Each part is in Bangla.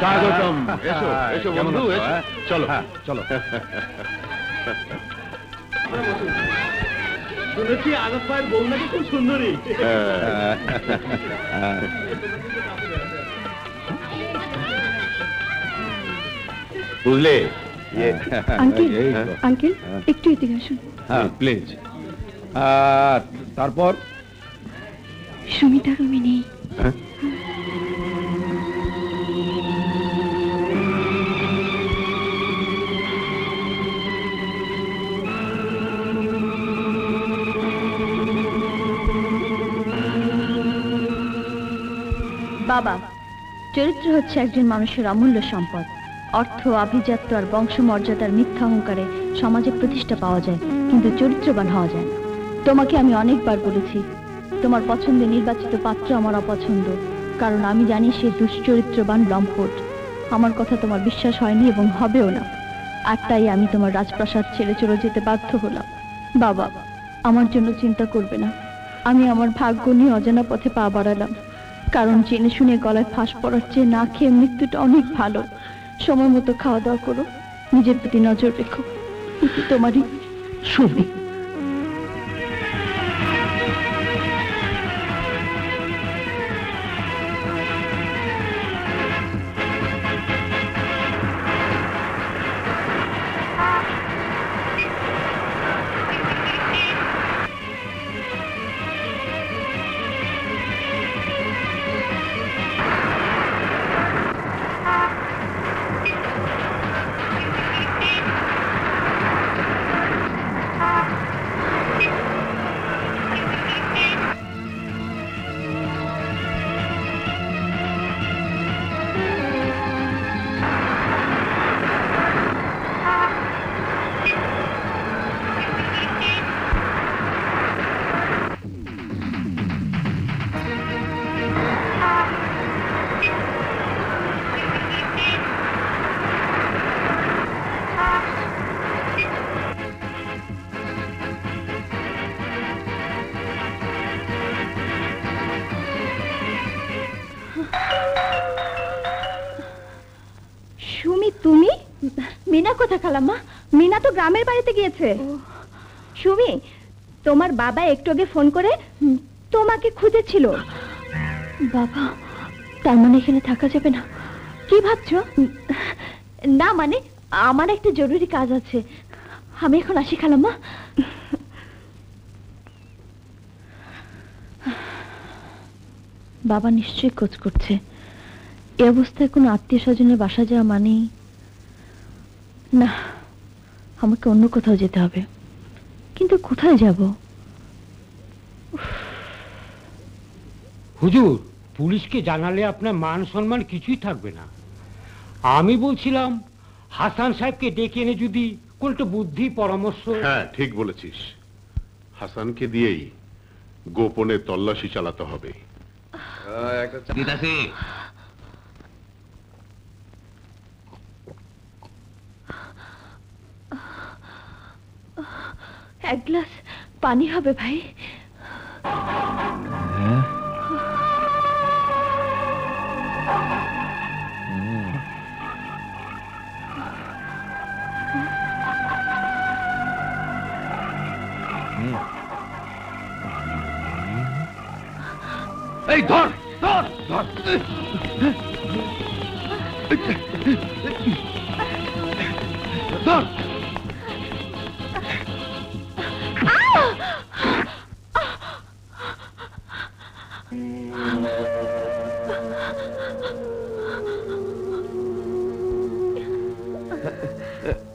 স্বাগতম। এসো এসো বন্ধু, এসো। চলো চলো। শুনেছি আরব ভাইয়ের বউ নাকি খুব সুন্দরী। বুঝলে? আঙ্কেল একটু এদিকে আসুন। হ্যাঁ প্লিজ। তারপর সুমিতা রুমে নেই। বাবা, চরিত্র হচ্ছে একজন মানুষের অমূল্য সম্পদ। অর্থ, আভিজাত্য আর বংশমর্যাদার মিথ্যা অহংকারে সমাজে প্রতিষ্ঠা পাওয়া যায়, কিন্তু চরিত্রবান হওয়া যায় না। তোমাকে আমি অনেকবার বলেছি তোমার পছন্দের নির্বাচিত পাত্র আমার অপছন্দ, কারণ আমি জানি সে দুশ্চরিত্রবান লম্পট। আমার কথা তোমার বিশ্বাস হয়নি এবং হবেও না, আর তাই আমি তোমার রাজপ্রাসাদ ছেড়ে চলে যেতে বাধ্য হলাম। বাবা, আমার জন্য চিন্তা করবে না। আমি আমার ভাগ্য নিয়ে অজানা পথে পা বাড়ালাম, কারণ জেনে শুনে গলায় ফাঁস পড়ার চেয়ে না খেয়ে মৃত্যুটা অনেক ভালো। সময় মতো খাওয়া দাওয়া করো, নিজের প্রতি নজর রেখো। তোমারই সুমি। তুমি? মিনা কোথায় খালাম্মা? মিনা তো গ্রামের বাড়িতে গিয়েছে। সুমি, তোমার বাবা একটু আগে ফোন করে তোমাকে খুঁজেছিল। বাবা, তার মানে এখানে থাকা যাবে না? কি ভাবছো? না মানে আমার একটা জরুরি কাজ আছে, আমি এখন আসি খালাম্মা। বাবা নিশ্চয়ই খোঁজ করছে। এই অবস্থায় কোনো আত্মীয় স্বজনের বাসা যাওয়া মানে না, আমাকে অন্য কোথাও যেতে হবে। কিন্তু কোথায় যাব? হুজুর, পুলিশকে জানালে আপনার মান সম্মান কিছুই থাকবে না। আমি বলছিলাম হাসান সাহেবকে ডেকে এনে যদি কোনটা বুদ্ধি পরামর্শ। হ্যাঁ ঠিক বলেছিস, হাসানকে দিয়েই গোপনে তল্লাশি চালাতে হবে। এক গ্লাস পানি হবে ভাই? এই ধর ধর ধর ধর।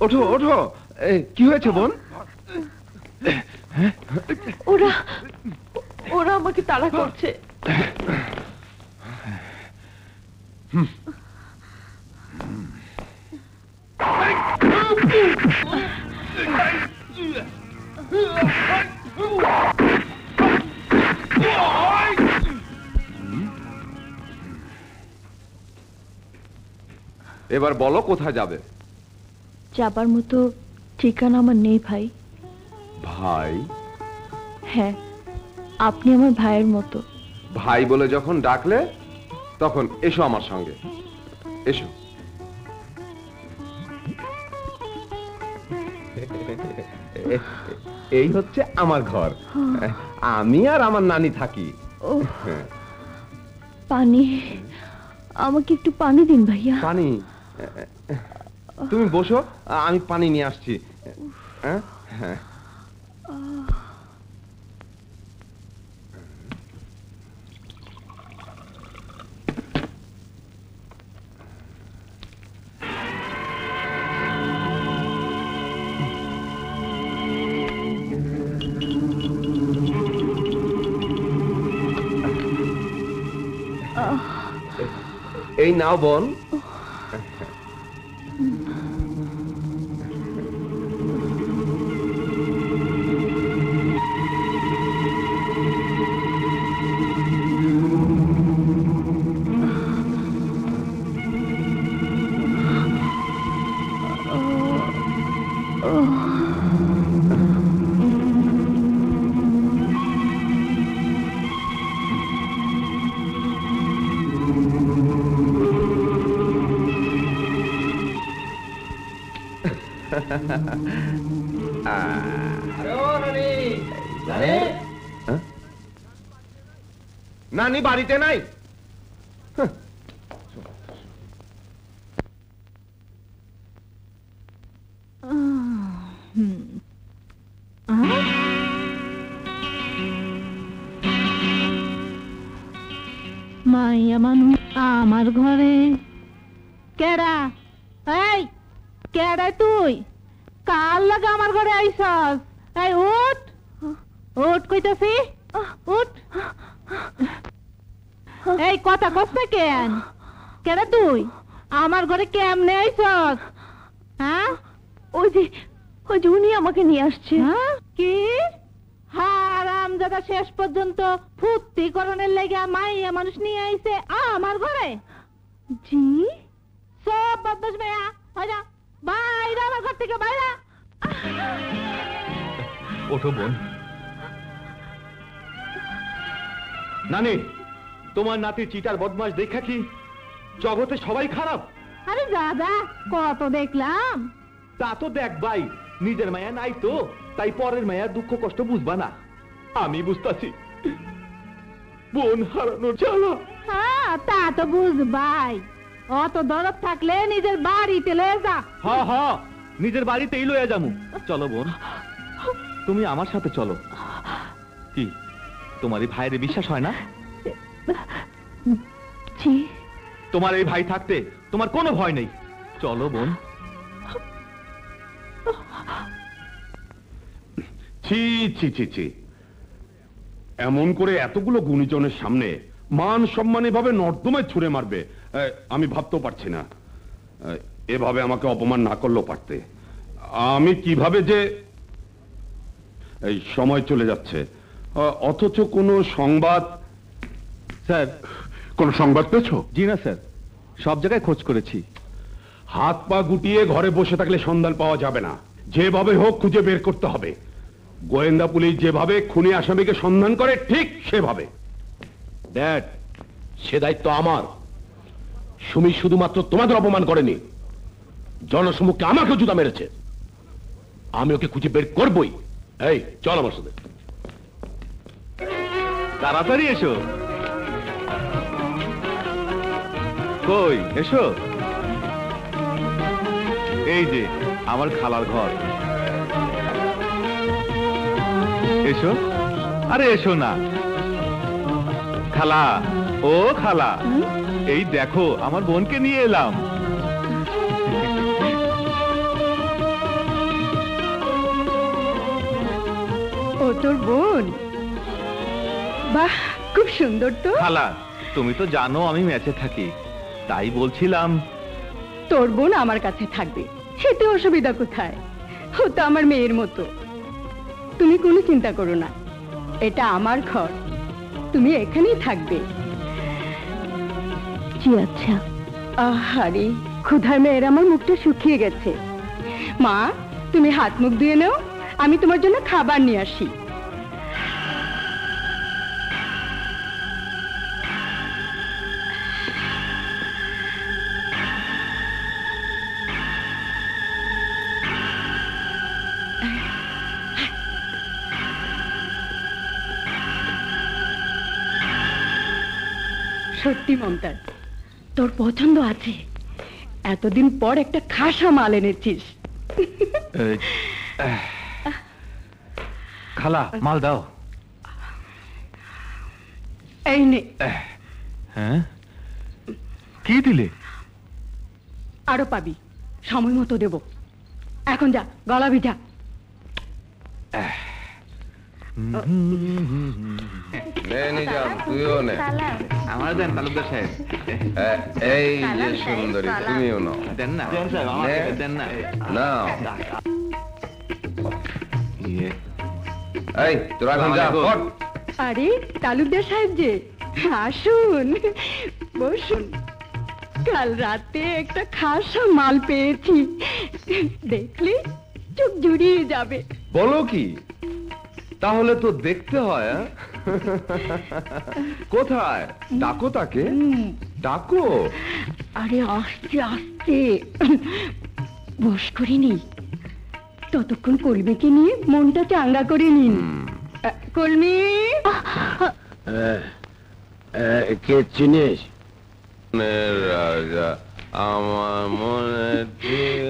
ওঠো ওঠো, কি হয়েছে বোন? ওরা ওরা আমাকে তাড়া করছে। এবার বলো কোথায় যাবে? যাবার মতো ঠিকানা আমার নেই ভাই। ভাই? হ্যাঁ, আপনি আমার ভাইয়ের মতো। ভাই বলে যখন ডাকলে তখন এসো আমার সঙ্গে। এসো। এই হচ্ছে আমার ঘর, আমি আর আমার নানি থাকি। ও পানি, আমাকে একটু পানি দিন ভাইয়া। পানি? তুমি বসো, আমি পানি নিয়ে আসছি। হ্যাঁ হ্যাঁ। এই নাও বোন। নানি বাড়িতে নাই? মাইয়া মানুষ আমার ঘরে কেডা? এই কেডা তুই? কার লাগা আমার ঘরে আইসস? এই উঠ উঠ কইতাছি, উঠ। এই কথা কষ্ট কেন? কেডা তুই? আমার ঘরে কেমনে আইসস? হ্যাঁ ওই যে উনি আমাকে নিয়ে আসছে। হ্যাঁ? কি হারামজাদা শেষ পর্যন্ত ফুর্তি করণের লেগে মাইয়া মানুষ নিয়ে আইছে আমার ঘরে? জি সব বদমাশ মেয়া, হয়না বাইরে আমার ঘর থেকে বাইরে। ওঠো বোন। নানি, তোমার নাতি চিটার বদমাশ দেখা কি জগতে সবাই খারাপ? আরে দাদা কত দেখলাম। তা তো দেখবাই, নিজের মায়া নাই তো, তাই পরের মায়া দুঃখ কষ্ট বুঝবা না। আমি বুঝতাছি বোন হারানোর জ্বালা। হ্যাঁ তা তো বুঝবাই, অত দরদ থাকলে নিজের বাড়িতে লয়ে যা। হ্যাঁ হ্যাঁ, নিজের বাড়িতেই লইয়া যামু। চলো বোন, তুমি আমার সাথে চলো। কি তোমার এই ভাইয়ের বিশ্বাস হয় না? জি তোমার এই ভাই থাকতে তোমার কোনো ভয় নেই। চলো বোন। ছি ছি ছি ছি, এমন করে এতগুলো গুণীজনের সামনে মান সম্মান এভাবে নর্দমায় ছুঁড়ে মারবে আমি ভাবতেও পারছি না। এভাবে আমাকে অপমান না করলেও পারতে। আমি কিভাবে যে এই সময় চলে যাচ্ছে, অথচ কোনো সংবাদ। স্যার, কোনো সংবাদ পেয়েছো? জি না স্যার, সব জায়গায় খোঁজ করেছি। হাত পা গুটিয়ে ঘরে বসে থাকলে সন্ধান পাওয়া যাবে না, যেভাবে হোক খুঁজে বের করতে হবে। গোয়েন্দা পুলিশ যেভাবে খুনি আসামিকে সন্ধান করে ঠিক সেভাবে। ড্যাড, সে দায়িত্ব আমার। সুমি শুধুমাত্র তোমাদের অপমান করেনি, জনসম্মুখে আমাকে জুতা মেরেছে। আমি ওকে খুঁজে বের করবই। এই চল আমার সাথে। তাড়াতাড়ি এসো। কই এসো। এই যে আমার খালার ঘর। এসো। আরে এসো না খালা। ও খালা, এই দেখো আমার বোনকে নিয়ে এলাম। ও তোর বোন? বাহ, খুব সুন্দর তো। খালা, তুমি তো জানো আমি ম্যাচে থাকি, তাই বলছিলাম। তোর বোন আমার কাছে থাকবে, এতে অসুবিধা কোথায়? ও তো আমার মেয়ের মতো। তুমি কোনো চিন্তা করো না, এটা আমার ঘর, তুমি এখানেই থাকবে। জি আচ্ছা। আহারে, ক্ষুধার মেয়ের আমার মুখটা শুকিয়ে গেছে। মা, তুমি হাত মুখ ধুয়ে নাও, আমি তোমার জন্য খাবার নিয়ে আসি। সত্যি মমতাজ, তোর পছন্দ আছে। এতদিন পর একটা খাসা মাল এনেছিস। খালা মাল দাও। এই নে। হ্যাঁ, কি দিলে? আরো পাবি, সময় মতো দেব। এখন যা, গলা ভিজা। নে নিজাম, তুইও নে। আমার দেন তালুকদার সাহেব। এই যে সুন্দরী, তুমিও নাও। দেন না দেন সাহেব, আমার নে। থেকে দেন না। নাও। এই তোরা এখন যা, ফট। আরে তালুকদার সাহেব যে, আসুন বসুন। কাল রাতে একটা খাসা মাল পেয়েছি, দেখলে চোখ জুড়িয়ে যাবে। বলো কি? তাহলে তো দেখতে হয়। কোথায়? ডাকো তাকে, ডাকো। আরে আস্তে আস্তে, বস করিনি। ততক্ষণ কলমিকে নিয়ে মনটা চাঙ্গা করে নিন। কলমি, কে চিনিস? রাজা আমার মনে ঠিক